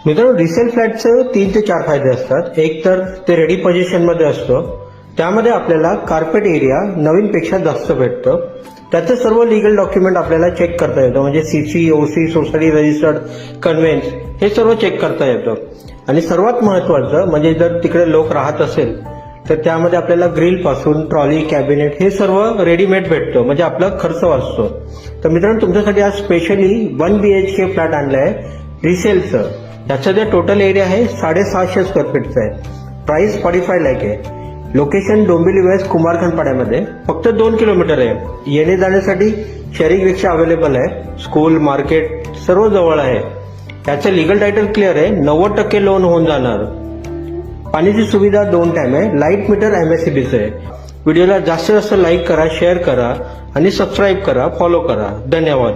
मित्रांनो, रिसेल फ्लॅटचं 3 ते 4 फायदे असतात. एक तर ते रेडी पोझिशनमध्ये असतं, त्यामध्ये आपल्याला कार्पेट एरिया नवीनपेक्षा जास्त भेटतं. त्याचं सर्व लिगल डॉक्युमेंट आपल्याला चेक करता येतं, म्हणजे CC, OC, society registered, conveyance हे सर्व चेक करता येतं. आणि सर्वात महत्वाचं म्हणजे जर तिकडे लोक राहत असेल तर त्यामध्ये आपल्याला ग्रिल पासून ट्रॉली, कॅबिनेट हे सर्व रेडीमेड भेटतं, म्हणजे आपला खर्च वाचतो. तर मित्रांनो, तुमच्यासाठी आज स्पेशली 1 BHK फ्लॅट आणलाय रिसेलचं. याचं जे टोटल एरिया आहे 650 स्क्वेअर फीटचं आहे. प्राइस 45 लाख आहे. लोकेशन डोंबिवली वेस्ट कुमारखंडपाड्यामध्ये. फक्त 2 किलोमीटर आहे. येणे जाण्यासाठी शेअरिंग रिक्षा अवेलेबल आहे. स्कूल, मार्केट सर्व जवळ आहे. याचं लिगल टायटल क्लिअर आहे. 90% लोन होऊन जाणार. पाण्याची सुविधा 2 टाइम आहे. लाईट मीटर MSEBीचं आहे. व्हिडिओला जास्तीत जास्त लाईक करा, शेअर करा आणि सबस्क्राईब करा, फॉलो करा. धन्यवाद.